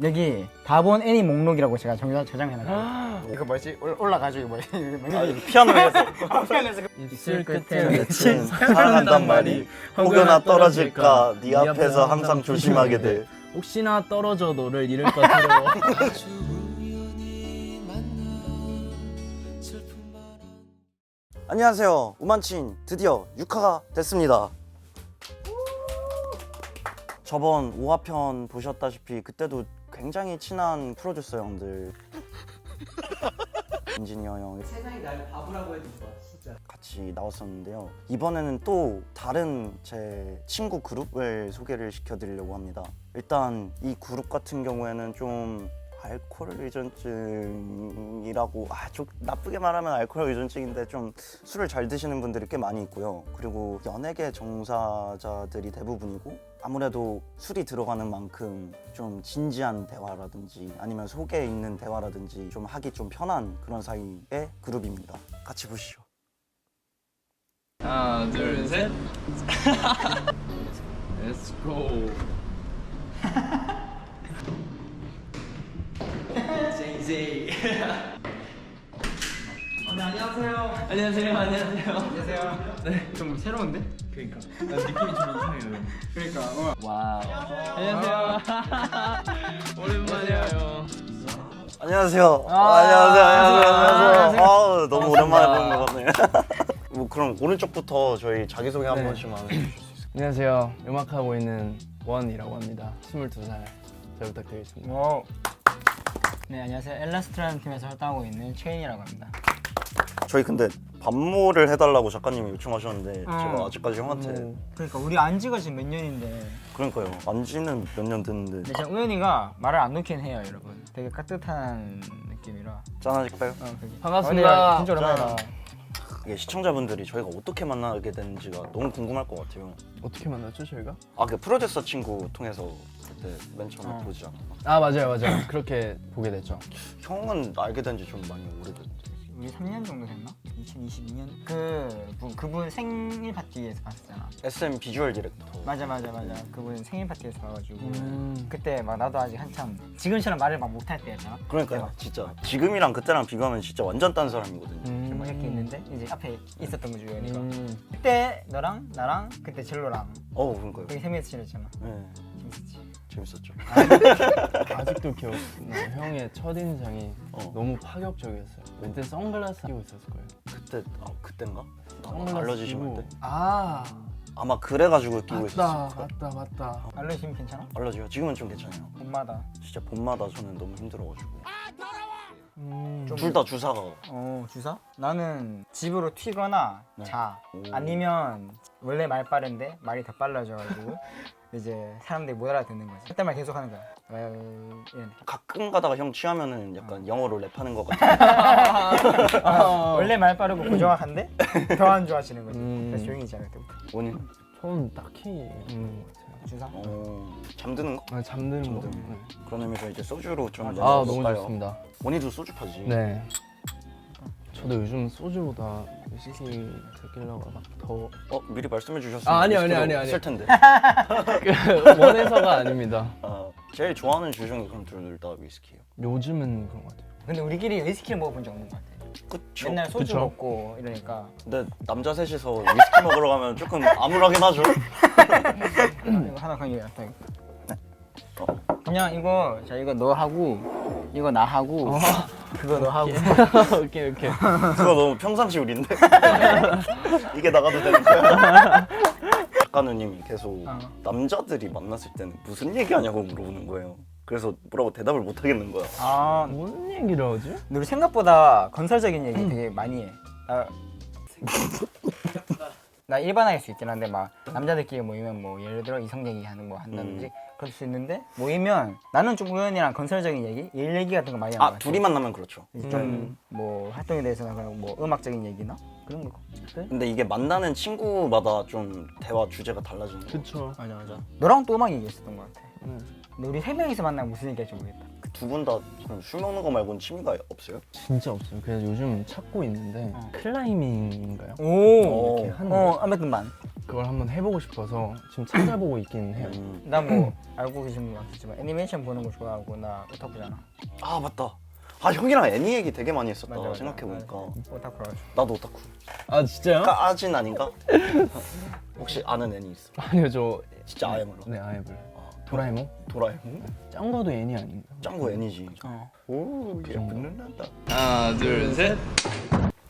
여기 다본 애니 목록이라고 제가 저장해놨어요. 이거 뭐지? 올라가지고 뭐지? 피아노에서 입술 끝에 맺힌 사랑한단 말이 혹여나 떨어질까 네 앞에서 항상 조심하게 돼. 혹시나 떨어져 너를 잃을 것 두려워. 안녕하세요, 우만친 드디어 6화가 됐습니다. 저번 5화편 보셨다시피 그때도 굉장히 친한 프로듀서 형들 인지니어 형 세상이 날 바보라고 해도 좋아, 진짜. 같이 나왔었는데요. 이번에는 또 다른 제 친구 그룹을 소개를 시켜드리려고 합니다. 일단 이 그룹 같은 경우에는 좀 알코올 의존증이라고 좀 나쁘게 말하면 알코올 의존증인데 좀 술을 잘 드시는 분들이 꽤 많이 있고요. 그리고 연예계 종사자들이 대부분이고 아무래도 술이 들어가는 만큼 좀 진지한 대화라든지 아니면 속에 있는 대화라든지 좀 하기 좀 편한 그런 사이의 그룹입니다. 같이 보시죠. 하나, 둘, 셋. Let's go. JJ. 네, 안녕하세요. 안녕하세요. 안녕하세요. 안녕하세요. 네. 좀 새로운데? 그러니까. 느낌이 좀 이상해요. 그러니까. 와우. 안녕하세요. 오랜만이에요. 안녕하세요. 안녕하세요. 안녕하세요. 아우, 너무 오랜만에 보는 것 같네요. 뭐 그럼 오른쪽부터 저희 자기소개 한 네. 번씩만 해주실 수 있을까요? 안녕하세요. 음악하고 있는 원이라고 합니다. 22살. 잘 부탁드리겠습니다. 오. 네, 안녕하세요. 엘라스트라는 팀에서 활동하고 있는 최인이라고 합니다. 저희 근데 반모를 해달라고 작가님이 요청하셨는데 제가 아직까지 형한테 그러니까 우리 안 지가 지금 몇 년인데. 그러니까요. 안지는 몇 년 됐는데 근데 제가 우연이가 말을 안 놓긴 해요, 여러분. 되게 깍듯한 느낌이라. 짠하실까요? 반갑습니다. 진짜 오랜만이다. 이게 시청자분들이 저희가 어떻게 만나게 됐는지가 너무 궁금할 것 같아요. 어떻게 만났죠, 저희가? 그 프로듀서 친구 통해서 그때 맨 처음에 보지 않았나? 아, 맞아요. 그렇게 보게 됐죠. 형은 알게 된 지 좀 많이 오래됐는데 우리 3년 정도 됐나? 2022년? 그분 생일 파티에서 봤었잖아. SM 비주얼 디렉터. 맞아. 그분 생일 파티에서 봐가지고 그때 막 나도 아직 한참 지금처럼 말을 막 못할 때였잖아. 그러니까요. 진짜 지금이랑 그때랑 비교하면 진짜 완전 딴 사람이거든요. 뭐 이렇게 있는데 이제 앞에 있었던 거지 우연이가. 그때 너랑 나랑 그때 젤로랑 그러니까요. 여기 세 명이서 지냈잖아. 네, 재밌었지. 재밌었죠. 아직도 기억나. 형의 첫인상이 어. 너무 파격적이었어요. 그때 선글라스 끼고 있었을 거예요. 그땐가? 선글라스 알러지 심할 끼고. 때? 아, 아마 그래가지고 끼고 있었어요. 맞다. 알러지 심 괜찮아? 알러지요? 지금은 좀 괜찮아요. 봄마다. 진짜 봄마다 저는 너무 힘들어가지고 좀- 둘 다 주사가 주사? 나는 집으로 튀거나 네. 자. 오. 아니면 원래 말 빠른데 말이 더 빨라져가지고 이제 사람들이 못 알아듣는 거지. 그때 말 계속 하는 거야. 이런. 가끔 가다가 형 취하면은 약간 영어로 랩하는 것 같아. 원래 말 빠르고 고정확한데 더 안 좋아지는 거지. 그래서 조용히 지할 때부터. 원인? 저는 딱히 없는 것 같아요. 주사? 잠드는 거? 잠드는 거. 잠드는 네. 그런 의미에서 이제 소주로 좀 너무 넘어갈까요? 좋습니다. 원희도 소주 파지? 네. 저도 요즘 소주보다 위스키 데킬라가 막 더 미리 말씀해 주셨으면 아니. 있을 텐데. 원해서가 아닙니다. 제일 좋아하는 주종이 그럼 둘 다 위스키예요? 요즘은 그런 것 같아요. 근데 우리끼리 위스키를 먹어본 적 없는 것 같아. 그쵸. 맨날 소주 그쵸. 먹고 이러니까. 근데 남자 셋이서 위스키 먹으러 가면 조금 암울하긴 하죠. 이거 하나 강의해야겠다. 그냥 이거 너 하고 이거 나 하고 그거 너 하고. 오케이. 그거 너무 평상시 우리인데 이게 나가도 되는 거야? 작가 누님이 계속 남자들이 만났을 때는 무슨 얘기하냐고 물어보는 거예요. 그래서 뭐라고 대답을 못 하겠는 거야. 뭔 얘기를 하지? 우리 생각보다 건설적인 얘기 되게 많이 해. 나 일반화할 수 있긴 한데 막 남자들끼리 모이면 뭐 예를 들어 이성 얘기하는 거 한다든지 그럴 수 있는데 모이면 나는 좀 우연이랑 건설적인 얘기, 일 얘기 같은 거 많이 하는 것 같아. 둘이 만나면 그렇죠. 좀 뭐 활동에 대해서나 그냥 뭐 음악적인 얘기나 그런 거. 그래? 근데 이게 만나는 친구마다 좀 대화 주제가 달라지는 거. 그쵸. 맞아. 너랑 또 음악 얘기했었던 것 같아. 근데 우리 세 명이서 만나면 무슨 얘기할지 모르겠다. 두 분 다 술 먹는 거 말고는 취미가 없어요? 진짜 없어요. 그래서 요즘 찾고 있는데 클라이밍인가요? 오. 이렇게 하는 거. 아무튼 반. 그걸 한번 해보고 싶어서 지금 찾아보고 있긴 해요. 나 뭐 알고 계신 분 같지만 애니메이션 보는 거 좋아하고 나 오타쿠잖아. 아 맞다. 아 형이랑 애니 얘기 되게 많이 했었다. 맞아, 맞아. 생각해보니까. 오타쿠라서. 나도 오타쿠. 아 진짜요? 아진 아닌가? 혹시 아는 애니 있어? 아니요 저 진짜 아예 몰라. 네 아예 몰라요. 아, 도라에몽? 도라에몽? 짱구도 애니 아닌가? 짱구 애니지. 어. 오 정도. 예쁜는다. 하나 둘 셋.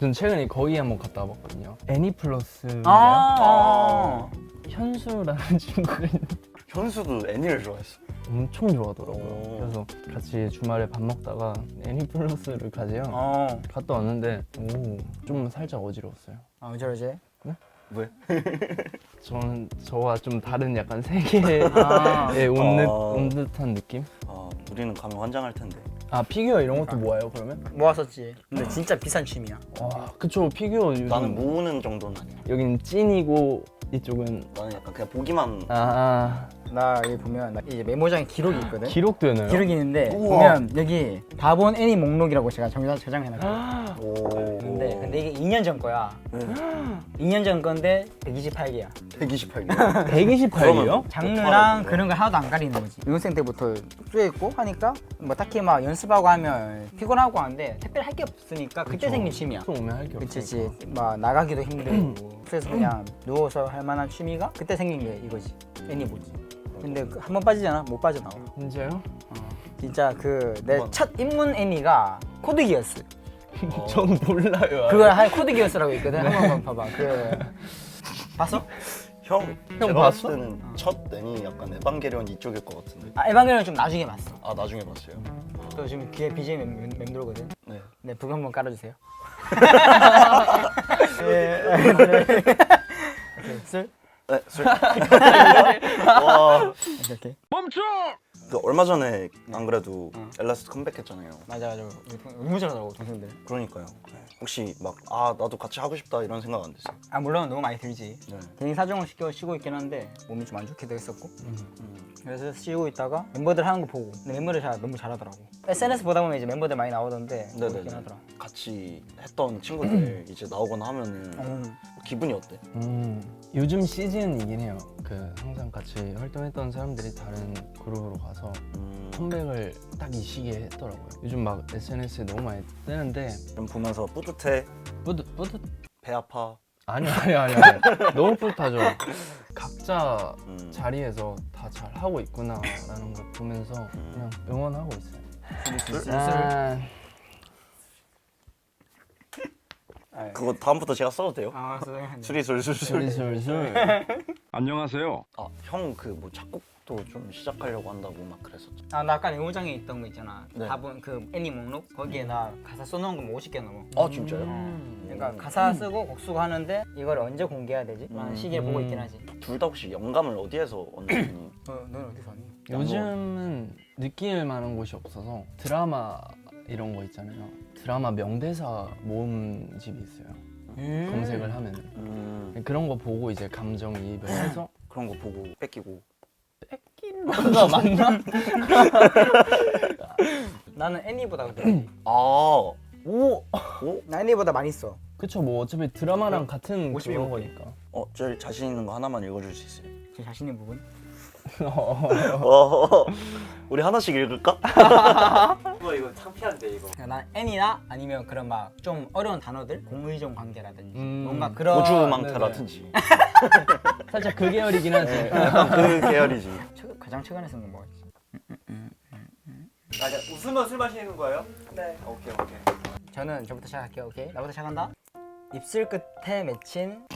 전 최근에 거기 한번 갔다 와봤거든요. 애니플러스인가요? 아. 현수라는 친구가 있는데 현수도 애니를 좋아했어. 엄청 좋아하더라고요. 오. 그래서 같이 주말에 밥 먹다가 애니플러스를 가재요. 어. 갔다 왔는데 좀 살짝 어지러웠어요. 아 어제. 왜? 저는 저와 좀 다른 약간 세계에 아. 온 듯한 느낌? 아 우리는 가면 환장할 텐데. 아 피규어 이런 것도 모아요 그러면? 모았었지. 근데 진짜 비싼 취미야. 와 그쵸 피규어 요즘 나는 모으는 정도는 아니야. 여긴 찐이고 이쪽은 나는 약간 그냥 보기만. 나 여기 보면 나 이제 메모장에 기록이 있거든. 기록 되나요? 기록이 있는데 우와. 보면 여기 다 본 애니 목록이라고 제가 저장해놨거든. 오. 근데 이게 2년 전 거야. 네. 2년 전 건데 128개야. 128개. 128이요? 장르랑 그런 걸 하나도 안 가리는 거지. 유학생 때부터 흡수했고 하니까 뭐 딱히 막 연습하고 하면 피곤하고 하는데 특별히 할 게 없으니까 그때 생긴 취미야. 또 오면 할 게 그치, 없으니까. 막 나가기도 힘들고 그래서 그냥 누워서 할 만한 취미가 그때 생긴 게 이거지. 애니 보지. 근데 한 번 빠지잖아 못 빠져나와. 진짜요? 진짜 그 내 첫 입문 애니가 코드 기어스. 전 몰라요. 그걸 할 코드 기어스라고 있거든. 한 번만 봐봐. 그 봤어? 형 제가 봤어? 봤을 때는 첫 애니 약간 에반게리온 이쪽일 것 같은데. 아 에반게리온 좀 나중에 봤어. 아 나중에 봤어요. 또 지금 귀에 BGM 맴돌거든. 네. 네, 북 한번 깔아주세요. 오케이, 술? 네, 술. 와. 오케이. 그 얼마 전에 안 그래도 엘라스트 컴백했잖아요. 맞아. 너무 잘하더라고 동생들. 그러니까요. 혹시 막 아 나도 같이 하고 싶다 이런 생각 안 드세요? 아 물론 너무 많이 들지. 네. 개인 사정을 쉬고 있긴 한데 몸이 좀 안 좋기도 했었고. 그래서 쉬고 있다가 멤버들 하는 거 보고 근데 멤버들 너무 잘하더라고. SNS 보다 보면 이제 멤버들 많이 나오던데 네네네. 그렇긴 하더라. 같이 했던 친구들 이제 나오거나 하면은 기분이 어때? 요즘 시즌이긴 해요. 그 항상 같이 활동했던 사람들이 다른 그룹으로 가서 컴백을 딱 이 시기에 했더라고요. 요즘 막 SNS에 너무 많이 뜨는데 좀 보면서 뿌듯해? 뿌듯 배 아파? 아니요. 너무 뿌듯하죠. 각자 자리에서 다 잘 하고 있구나라는 걸 보면서 그냥 응원하고 있어요. 그거 다음부터 제가 써도 돼요? 아, 술이 술술. 술술술. 안녕하세요. 아, 형 그 뭐 작곡도 좀 시작하려고 한다고 막 그랬었죠. 아, 나 아까 메모장에 있던 거 있잖아. 네. 답은 그 애니 목록 거기에 나 가사 써놓은 거 뭐 50개 넘어. 아 진짜요? 그러니까 가사 쓰고 곡 쓰고 하는데 이걸 언제 공개해야 되지? 라는 시기를 보고 있긴 하지. 둘 다 혹시 영감을 어디에서 얻는지? 넌 어디서 왔니? 요즘은 느낄 만한 곳이 없어서 드라마 이런 거 있잖아요. 드라마 명대사 모음집이 있어요. 검색을 하면은 그런 거 보고 이제 감정이입을 해서 그런 거 보고 뺏기고. 뺏긴 거가 맞나? 나는 애니보다 그래. 아, 나 애니보다 많이 써. 그쵸 뭐 어차피 드라마랑 같은 50이 그런 오케이. 거니까. 제일 자신 있는 거 하나만 읽어줄 수 있어요? 제 자신 있는 부분. 우리 하나씩 읽을까? 이거 창피한데 이거. 그러니까 난 애니나 아니면 그런 막 좀 어려운 단어들, 공의적 관계라든지 음. 뭔가 그런 고주망태라든지. 살짝 그 계열이긴 하지. 약간 그 계열이지. 가장 최근에 쓴 건 뭐였지? 아, 웃으면 술 마시는 거예요? 네. 오케이. 저는 저부터 시작할게요. 오케이, 나부터 시작한다. 입술 끝에 맺힌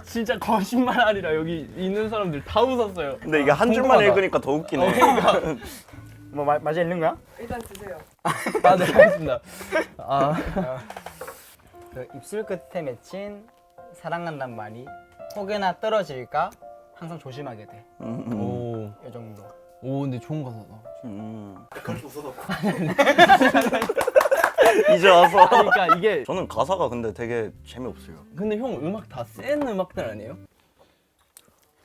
진짜 거짓말 아니라 여기 있는 사람들 다 웃었어요. 근데 이게 한 줄만 궁금하다. 읽으니까 더 웃기네. 뭐 맞아 읽는 거야? 일단 드세요. 아, 네, 알겠습니다. 그 입술 끝에 맺힌 사랑한단 말이 혹여나 떨어질까 항상 조심하게 돼. 오, 이 정도. 오, 근데 좋은 가사다. 그렇게 웃어놓고. 이제 와서. 그러니까 이게 저는 가사가 근데 되게 재미없어요. 근데 형 음악 다 센 음악들 아니에요?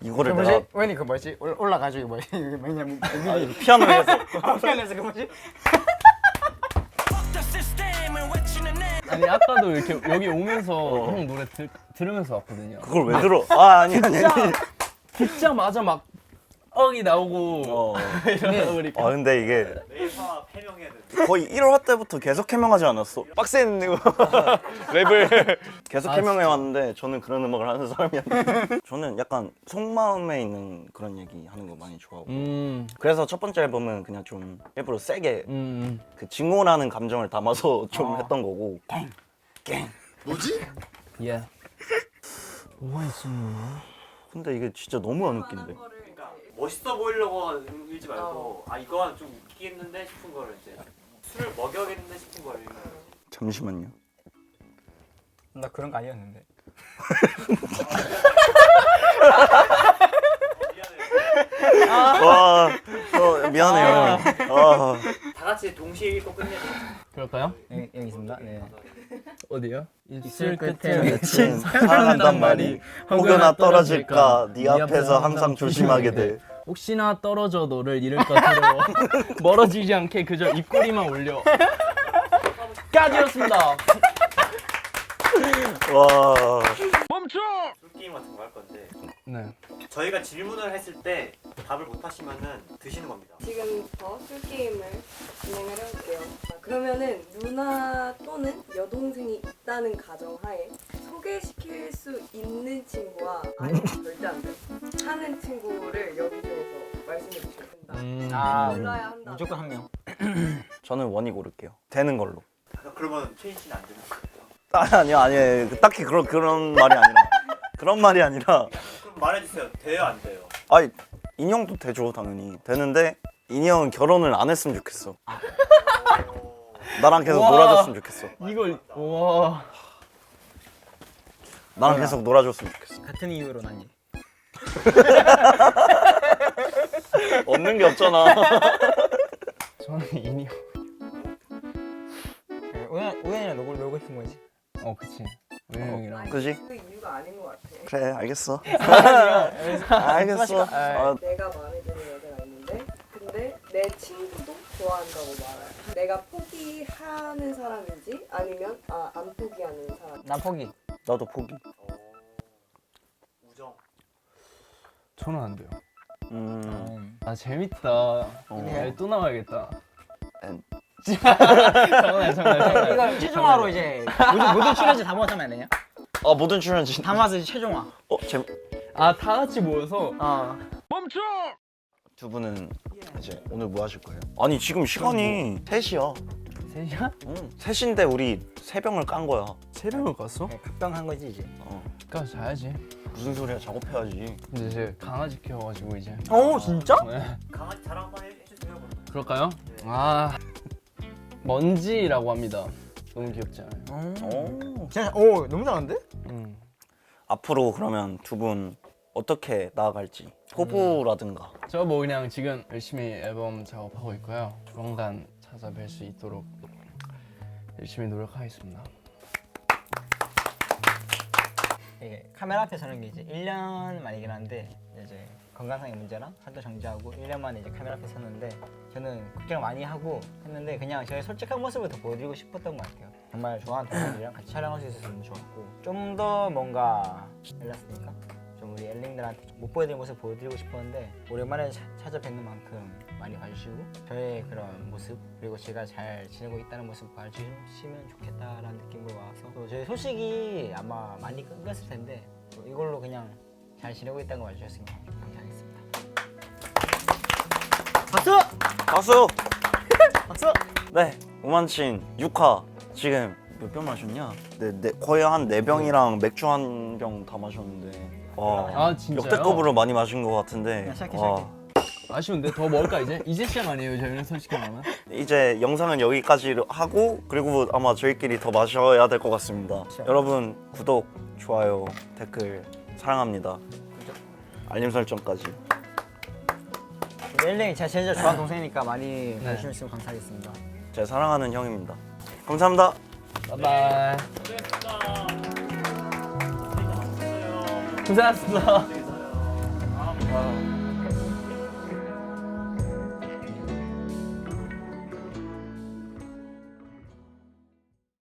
이거를 그 내가 뭐지? 웬이 그 뭐지? 올라가지고 뭐지? 이게 뭐냐? 뮤비 피아노에서 피아노에서 그 뭐지? 아니 아까도 이렇게 여기 오면서 형 노래 들으면서 왔거든요. 그걸 왜 들어? 아 아니. 듣자마자 막 억이 나오고 이러다 보니까. 근데 이게 매일 화합 해명해야 돼. 거의 1화 때부터 계속 해명하지 않았어? 빡센 이거 랩을 계속 해명해 왔는데 저는 그런 음악을 하는 사람이 아니에요. 저는 약간 속마음에 있는 그런 얘기 하는 거 많이 좋아하고 그래서 첫 번째 앨범은 그냥 좀 일부러 세게 그 증오라는 감정을 담아서 좀 했던 거고 갱. 예. 뭐가 있었나? 근데 이게 진짜 너무 안 웃긴데. 그러니까 멋있어 보이려고 읽지 말고 아 이거 좀 웃기겠는데 싶은 거를 이제 술을 먹여야겠는데 싶은 거를 읽는 거지. 잠시만요. 나 그런 거 아니었는데. 와, 미안해요. 다 같이 동시에 읽고 끝내자. 그럴까요? 여기 있습니다. 네. 어디요? 입술 끝에 맺힌 사랑한단 말이 혹여나 떨어질까 네 앞에서 항상 조심하게 돼. 혹시나 떨어져 너를 잃을까 두려워. 멀어지지 않게 그저 입꼬리만 올려. 까지였습니다. 와. 술 게임 같은 거 할 건데 네. 저희가 질문을 했을 때 답을 못 하시면은 드시는 겁니다. 지금부터 술게임을 진행을 해볼게요. 자, 그러면은 누나 또는 여동생이 있다는 가정하에 소개시킬 수 있는 친구와 아니면 절대 안 돼. 하는 친구를 여기 중에서 말씀해 주시면 된다. 아, 골라야 한다. 무조건 한 명. 저는 원이 고를게요. 되는 걸로. 그러면 최인 씨는 안 되는 거예요. 아니요. 딱히 그런 말이 아니라. 그런 말이 아니라. 그럼 말해주세요. 돼요 안 돼요? 아니, 인형도 되죠, 당연히. 되는데 인형은 결혼을 안 했으면 좋겠어. 나랑 계속 와. 놀아줬으면 좋겠어. 이걸 와. 나랑 계속 놀아줬으면 좋겠어. 같은 이유로 난이. 없는 게 없잖아. 저는 인형. 우연이랑 놀고 싶은 거지. 그치. 우영이랑. 그지? 그 이유가 아닌 것 같아. 그래, 알겠어. 알겠어. 내가 마음에 드는 여자가 있는데 근데 내 친구도 좋아한다고 말해. 내가 포기하는 사람인지 아니면 안 포기하는 사람. 난 포기. 나도 포기. 우정. 저는 안 돼요. 아 재밌다. 또 나와야겠다. 잠깐만. 이거 최종화로 이제 모든 출연진 다 모아서 하면 안 되냐? 모든 출연진. 다 모아서 이제 최종화. 다 같이 모여서. 두 분은 이제 오늘 뭐 하실 거예요? 아니 지금 시간이 3시야. 3시간? 응. 3시인데 우리 3병을 깐 거야. 새벽을 갔어? 각병한 거지 이제. 그러니까 자야지. 무슨 소리야, 작업해야지. 근데 이제 강아지 키워가지고 이제. 오 진짜? 네. 강아지 자랑 한번 해주세요. 그럴까요? 먼지라고 합니다. 너무 귀엽지 않아요? 진짜 너무 잘하는데? 앞으로 그러면 두 분 어떻게 나아갈지 포부라든가. 저 뭐 그냥 지금 열심히 앨범 작업하고 있고요. 조만간 찾아뵐 수 있도록 열심히 노력하겠습니다. 이게 카메라 앞에 서는 게 이제 1년 만이긴 한데 이제 건강상의 문제랑 활동 정지하고 1년 만에 이제 카메라 앞에 섰는데 저는 걱정을 많이 하고 했는데 그냥 저의 솔직한 모습을 더 보여드리고 싶었던 것 같아요. 정말 좋아하는 동생들이랑 같이 촬영할 수 있어서 너무 좋았고 좀 더 뭔가 엘라스니까 좀 우리 엘링들한테 못 보여드린 모습 보여드리고 싶었는데 오랜만에 찾아뵙는 만큼 많이 봐주시고 저의 그런 모습 그리고 제가 잘 지내고 있다는 모습 봐주시면 좋겠다라는 느낌으로 와서 또 저희 소식이 아마 많이 끊겼을 텐데 또 이걸로 그냥 잘 지내고 있다는 거 봐주셨으면 감사하겠습니다. 박수! 박수! 박수! 네, 우만친 6화 지금 몇 병 마셨냐? 거의 한 4병이랑 맥주 한 병 다 마셨는데 와, 진짜요? 역대급으로 많이 마신 것 같은데 시작해. 아쉬운데 더 먹을까 이제? 이제 시작 아니에요 저희는 솔직히 말하면? 이제 영상은 여기까지 하고 그리고 아마 저희끼리 더 마셔야 될 것 같습니다. 여러분 구독, 좋아요, 댓글 사랑합니다. 알림 설정까지. 엘링이 제가 진짜 좋아하는 동생이니까 많이 봐주시면 감사하겠습니다. 제 사랑하는 형입니다. 감사합니다. 바이바이. 고생하셨습니다. 되게 잘해요.